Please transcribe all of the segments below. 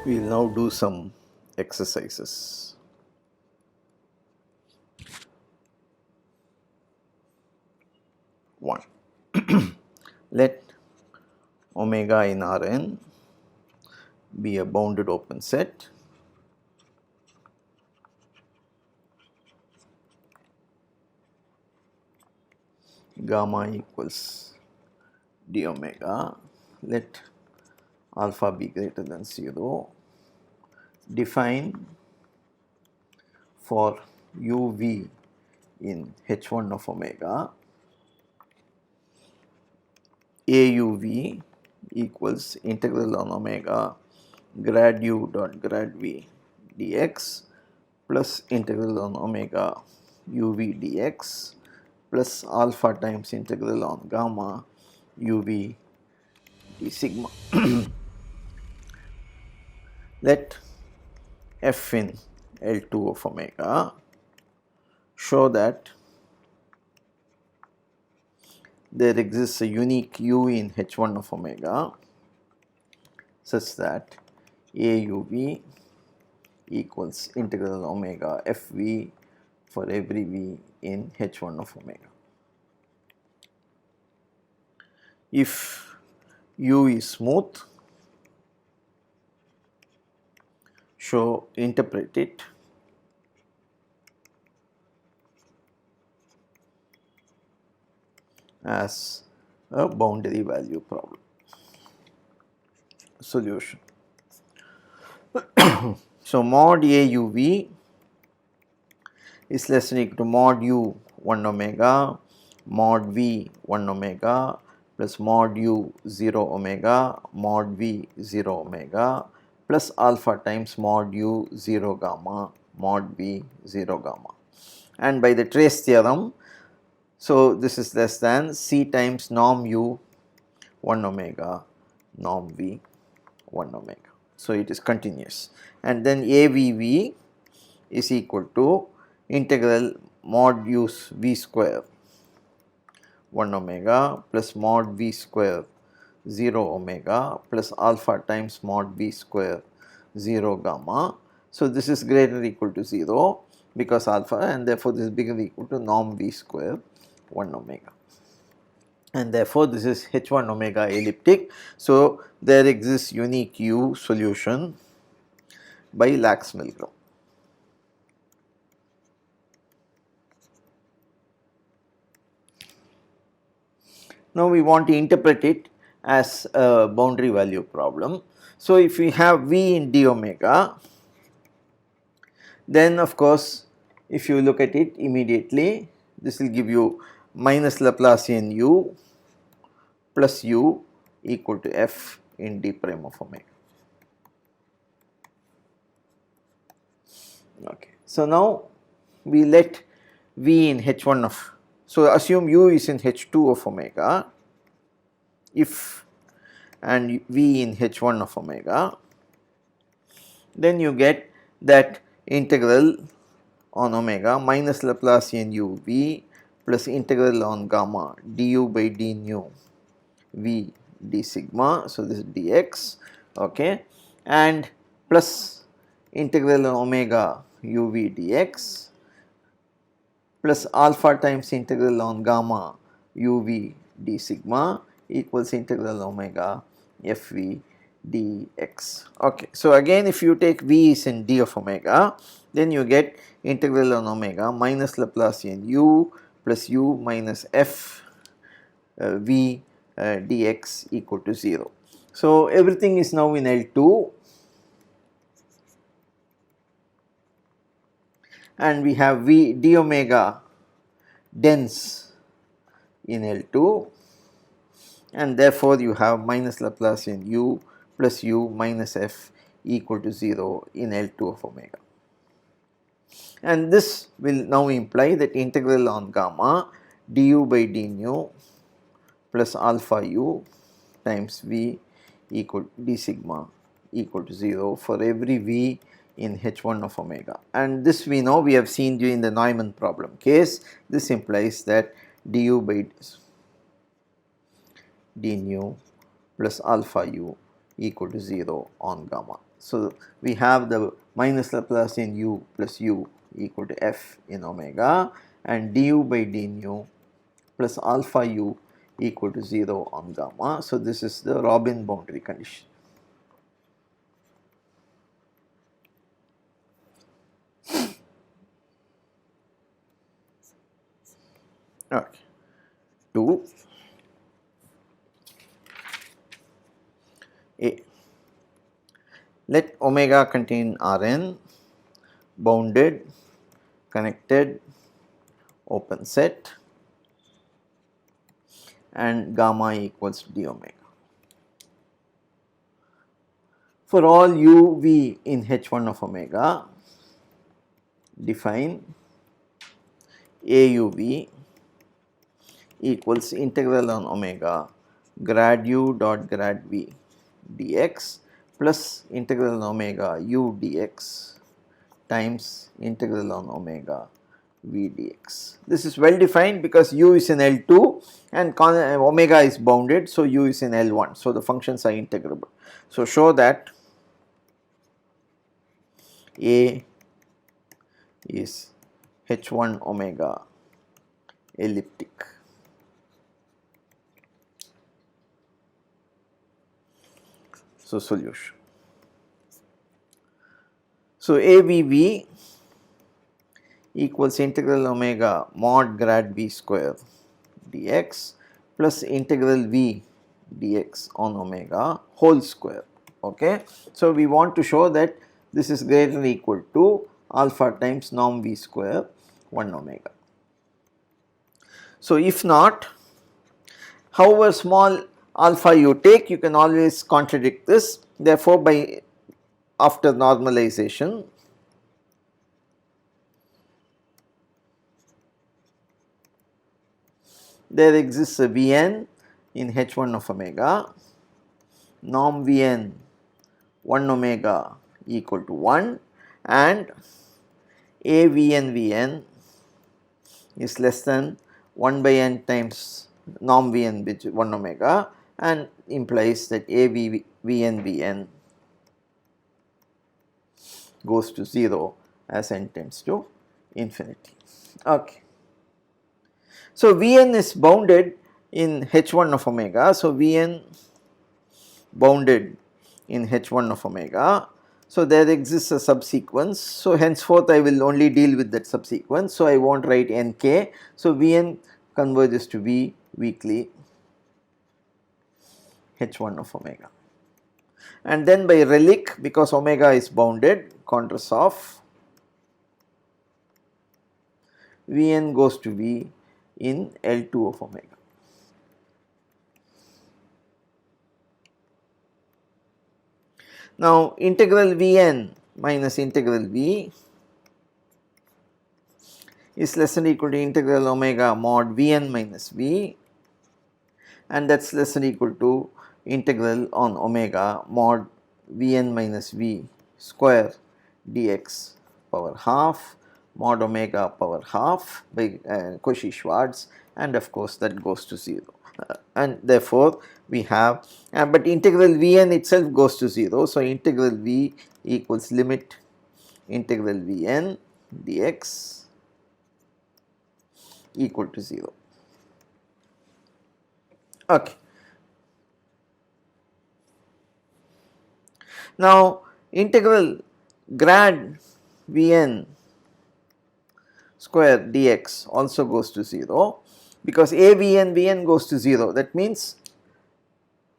We will now do some exercises. One. Let omega in Rn be a bounded open set gamma equals d omega. Let alpha be greater than 0. Define for uv in h1 of omega auv equals integral on omega grad u dot grad v dx plus integral on omega uv dx plus alpha times integral on gamma uv d sigma. Let f in L2 of omega show that there exists a unique u in h1 of omega such that auv equals integral omega fv for every v in h1 of omega. If u is smooth, interpret it as a boundary value problem. Solution. So mod auv is less than or equal to mod u 1 omega mod v 1 omega plus mod u 0 omega mod v 0 omega plus alpha times mod u 0 gamma mod v 0 gamma. And by the trace theorem, so this is less than c times norm u 1 omega norm v 1 omega. So it is continuous, and then avv is equal to integral mod u v square 1 omega plus mod v square 0 omega plus alpha times mod v square 0 gamma. So this is greater or equal to 0 because alpha, and therefore this is bigger or equal to norm v square 1 omega, and therefore this is h1 omega elliptic. So there exists unique u solution by Lax-Milgrom. Now we want to interpret it as a boundary value problem. So if we have v in d omega, then of course if you look at it immediately, this will give you minus Laplacian u plus u equal to f in d prime of omega. Okay. So now we let v in h1 of, so assume u is in h2 of omega, if and v in h1 of omega, then you get that integral on omega minus Laplacian u v plus integral on gamma du by d nu v d sigma, so this is dx, okay, and plus integral on omega uv dx plus alpha times integral on gamma uv d sigma equals integral omega fv dx. Okay. So again if you take v is in d of omega, then you get integral on omega minus Laplacian u plus u minus f v dx equal to 0. So everything is now in L2, and we have v d omega dense in L2, and therefore you have minus Laplacian u plus u minus f equal to 0 in L2 of omega. And this will now imply that integral on gamma du by d nu plus alpha u times v equal d sigma equal to 0 for every v in h1 of omega. And this we know, we have seen during the Neumann problem case. This implies that du by d nu plus alpha u equal to 0 on gamma. So, we have the minus Laplacian u plus u equal to f in omega and du by d nu plus alpha u equal to 0 on gamma. So, this is the Robin boundary condition. Okay. 2 A. Let omega contain Rn, bounded, connected, open set, and gamma equals to d omega. For all u v in h1 of omega, define AUV equals integral on omega grad u dot grad v dx plus integral on omega u dx times integral on omega v dx. This is well defined because u is in L2 and omega is bounded, so u is in L1, so the functions are integrable. So, show that A is h1 omega elliptic. So, solution. So, AVV equals integral omega mod grad v square dx plus integral v dx on omega whole square. Okay. So, we want to show that this is greater than or equal to alpha times norm v square 1 omega. So, if not, however small alpha you take, you can always contradict this. Therefore, by after normalization, there exists a Vn in h1 of omega, norm Vn 1 omega equal to 1 and a Vn is less than 1 by n times norm Vn which is 1 omega and implies that a Vn goes to 0 as n tends to infinity. Okay. So, Vn is bounded in h1 of omega. So, Vn bounded in h1 of omega. So, there exists a subsequence. So, henceforth I will only deal with that subsequence. So, I won't write nk. So, Vn converges to V weakly h1 of omega. And then by relic, because omega is bounded, contours of Vn goes to V in L2 of omega. Now, integral Vn minus integral V is less than or equal to integral omega mod Vn minus V, and that is less than or equal to integral on omega mod Vn minus V square dx power half mod omega power half by Cauchy-Schwarz, and of course that goes to 0. And therefore, we have but integral Vn itself goes to 0. So, integral V equals limit integral Vn dx equal to 0. Okay. Now, integral grad Vn square dx also goes to 0 because a Vn goes to 0. That means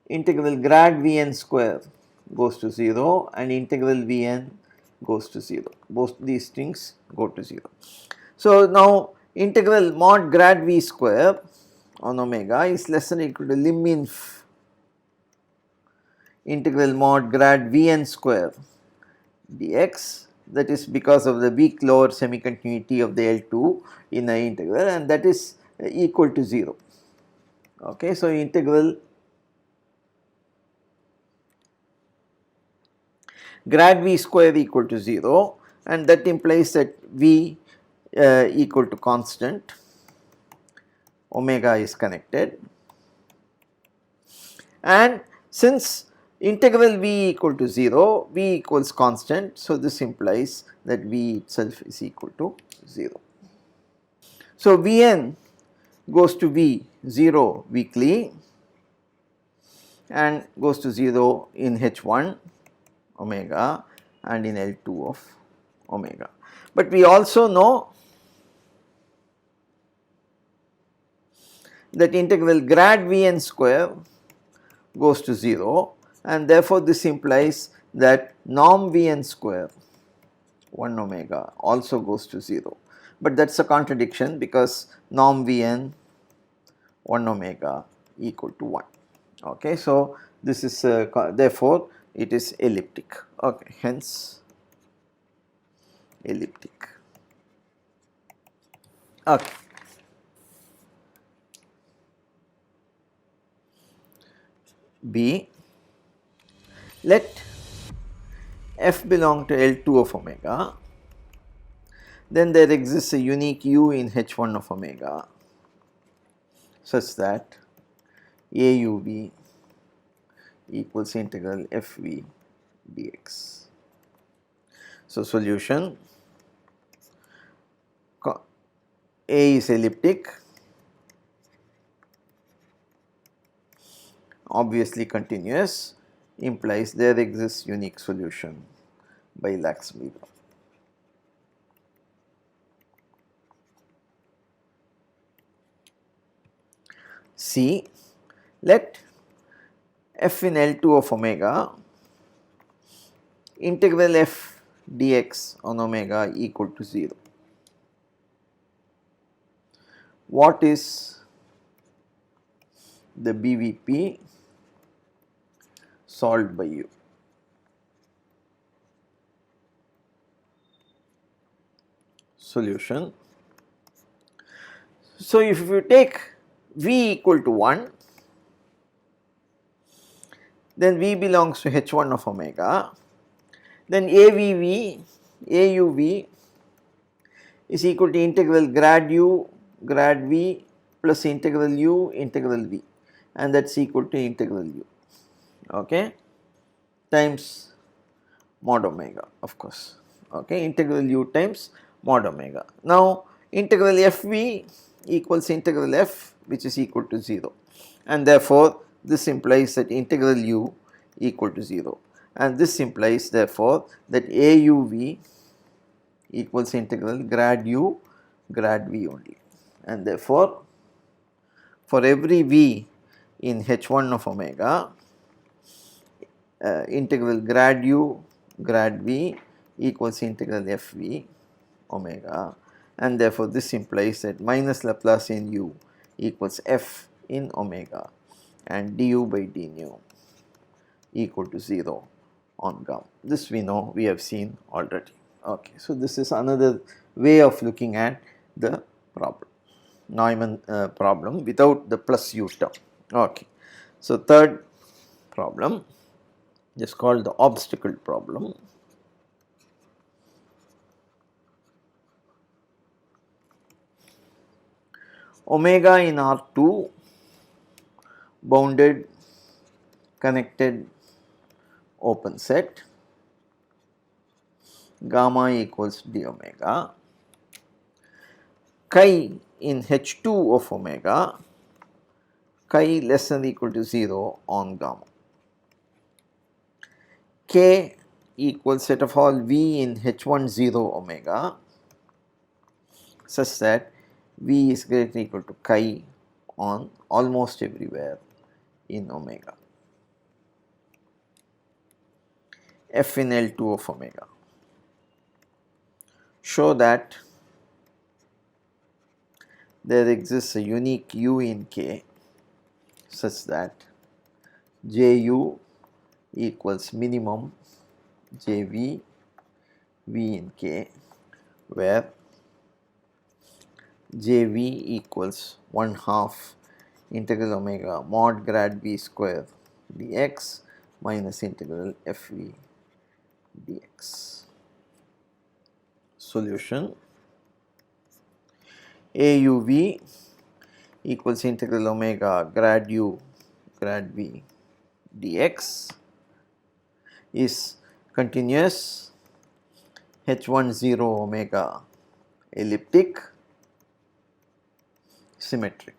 integral grad Vn square goes to 0 and integral Vn goes to 0. Both these things go to 0. So, now integral mod grad V square on omega is less than or equal to lim inf integral mod grad Vn square dx, that is because of the weak lower semi continuity of the L2 in the integral, and that is equal to 0. Okay. So, integral grad V square equal to 0, and that implies that V equal to constant, omega is connected, and since integral v equal to 0, v equals constant. So, this implies that v itself is equal to 0. So, Vn goes to v 0 weakly and goes to 0 in H1 omega and in L2 of omega. But we also know that integral grad Vn square goes to 0, and therefore this implies that norm Vn square 1 omega also goes to 0, but that is a contradiction because norm Vn 1 omega equal to 1. Okay, so this is therefore it is elliptic. Okay, hence elliptic. Okay. B, let f belong to L2 of omega, then there exists a unique u in H1 of omega such that AUV equals integral FV dx. So, solution, A is elliptic, obviously continuous, implies there exists unique solution by Lax-Weaver. C, let f in L2 of omega integral f dx on omega equal to 0. What is the BVP solved by you? Solution. So, if you take V equal to 1, then V belongs to H1 of omega, then AUV is equal to integral grad U grad V plus integral U integral V, and that is equal to integral U, okay, times mod omega, of course, okay, integral U times mod omega. Now, integral FV equals integral F, which is equal to 0, and therefore, this implies that integral U equal to 0, and this implies therefore that AUV equals integral grad U grad V only, and therefore, for every V in H1 of omega, integral grad U grad V equals integral FV omega, and therefore this implies that minus Laplacian U equals F in omega and du by d nu equal to 0 on gamma. This we know, we have seen already. Okay, so this is another way of looking at the problem, Neumann problem without the plus u term. Okay, so third problem is called the obstacle problem. Omega in R2 bounded connected open set, gamma equals d omega, chi in H2 of omega, chi less than or equal to 0 on gamma, k equals set of all v in H1 0 omega such that v is greater than or equal to chi on almost everywhere in omega, f in L2 of omega. Show that there exists a unique u in k such that Ju equals minimum Jv v in k, where Jv equals 1/2 integral omega mod grad v square dx minus integral fv dx. Solution: AUV equals integral omega grad u grad v dx is continuous, H10 omega elliptic, symmetric.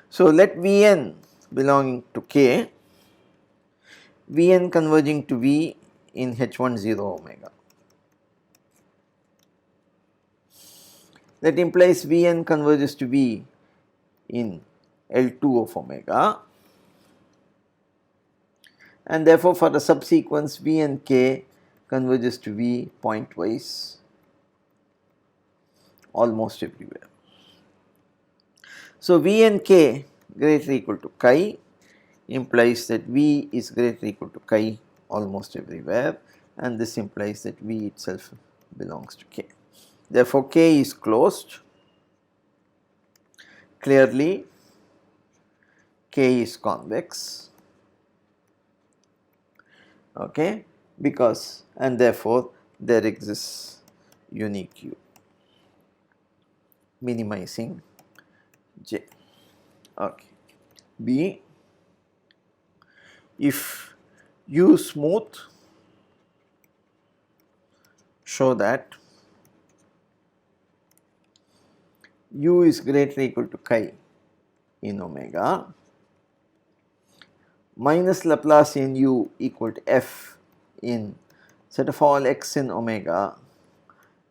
So, let Vn belonging to K, Vn converging to V in H10 omega. That implies Vn converges to V in L2 of omega, and therefore, for the subsequence V and K converges to V pointwise almost everywhere. So, V and K greater or equal to chi implies that V is greater or equal to chi almost everywhere, and this implies that V itself belongs to K. Therefore, K is closed. Clearly, K is convex, okay, because and therefore, there exists unique U minimizing J. Okay. B, if U smooth, show that U is greater or equal to chi in omega, minus Laplacian U equal to F in set of all x in omega,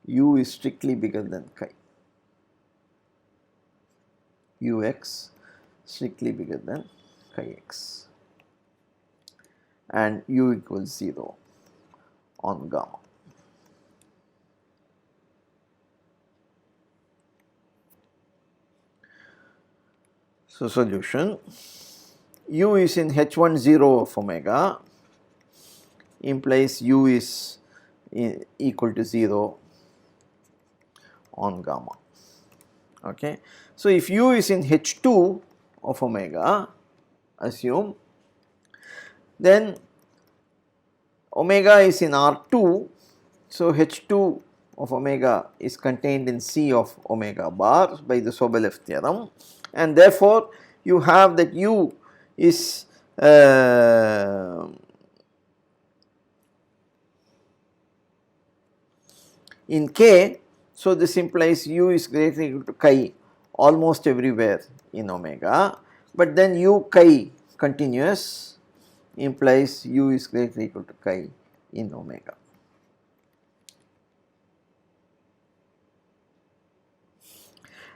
U is strictly bigger than chi. Ux strictly bigger than chi x, and U equals 0 on gamma. So, solution, U is in H10 of omega implies U is equal to 0 on gamma. Okay. So, if U is in H2 of omega, assume, then omega is in R2, so H2 of omega is contained in C of omega bar by the Sobolev theorem, and therefore, you have that U is in K. So, this implies U is greater or equal to chi almost everywhere in omega, but then U chi continuous implies U is greater or equal to chi in omega.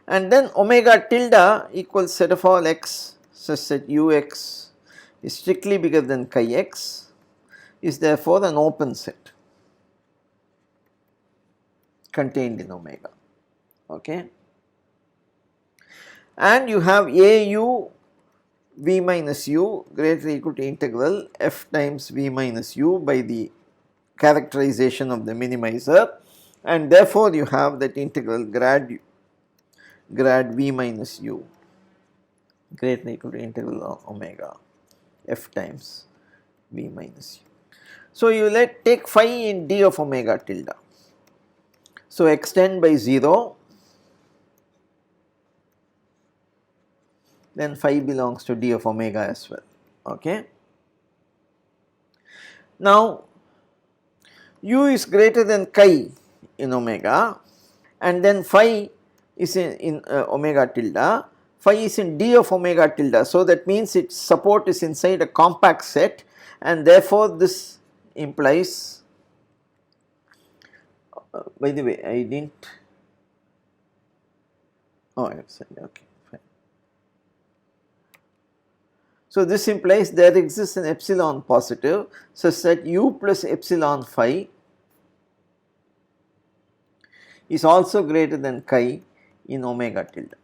And then omega tilde equals set of all x such that Ux is strictly bigger than chi x is therefore an open set contained in omega. Okay. And you have AU V minus U greater or equal to integral f times V minus U by the characterization of the minimizer, and therefore, you have that integral grad V minus U greater or equal to integral of omega f times V minus U. So, you take phi in d of omega tilde. So, extend by 0, then phi belongs to d of omega as well. Okay. Now, U is greater than chi in omega, and then phi is in omega tilde, phi is in d of omega tilde. So, that means its support is inside a compact set, and therefore, this implies, by the way, I did not, oh I have said, okay, fine. So, this implies there exists an epsilon positive such that U plus epsilon phi is also greater than chi in omega tilde.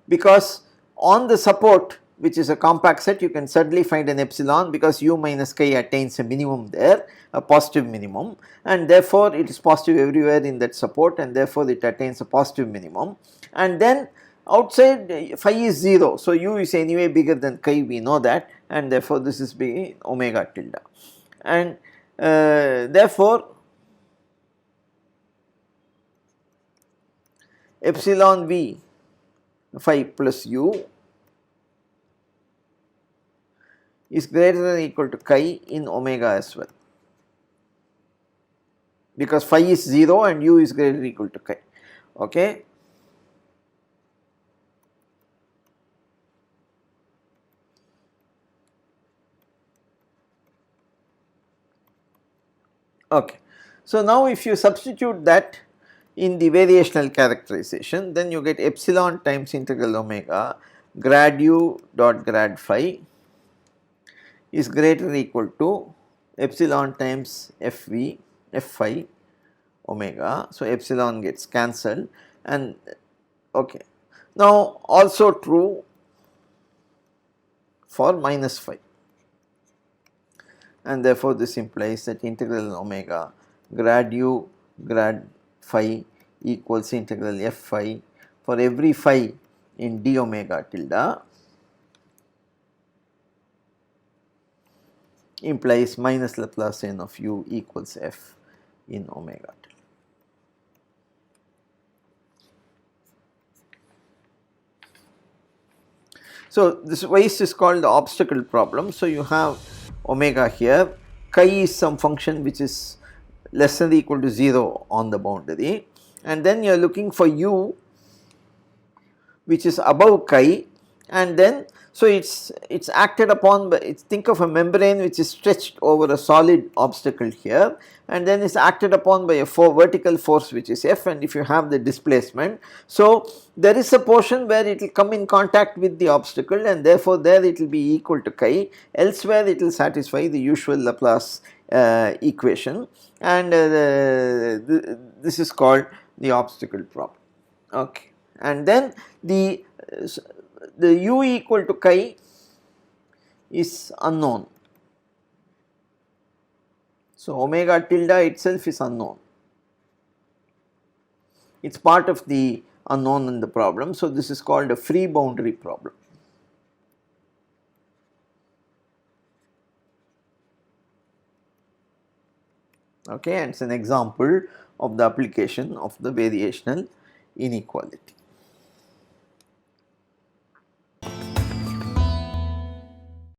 Because on the support, which is a compact set, you can certainly find an epsilon because U minus chi attains a minimum there, a positive minimum, and therefore, it is positive everywhere in that support, and therefore, it attains a positive minimum, and then outside phi is 0. So, U is anyway bigger than chi, we know that, and therefore, this is big omega tilde, and therefore, epsilon V phi plus u is greater than or equal to chi in omega as well, because phi is 0 and u is greater than or equal to chi. Okay. Okay. So, now if you substitute that in the variational characterization, then you get epsilon times integral omega grad u dot grad phi is greater than or equal to epsilon times fv f phi omega. So, epsilon gets cancelled and okay. Now, also true for minus phi, and therefore, this implies that integral omega grad u grad phi equals integral f phi for every phi in d omega tilde implies minus Laplacian of u equals f in omega tilde. So, this case is called the obstacle problem. So, you have omega here, chi is some function which is less than or equal to 0 on the boundary, and then you are looking for u which is above chi, and then so it's acted upon by, think of a membrane which is stretched over a solid obstacle here, and then is acted upon by a vertical force which is F, and if you have the displacement. So, there is a portion where it will come in contact with the obstacle, and therefore, there it will be equal to chi, elsewhere it will satisfy the usual Laplace equation, and this is called the obstacle problem. Okay. And then the u equal to chi is unknown. So, omega tilde itself is unknown, it is part of the unknown in the problem. So, this is called a free boundary problem. Okay, and it is an example of the application of the variational inequality.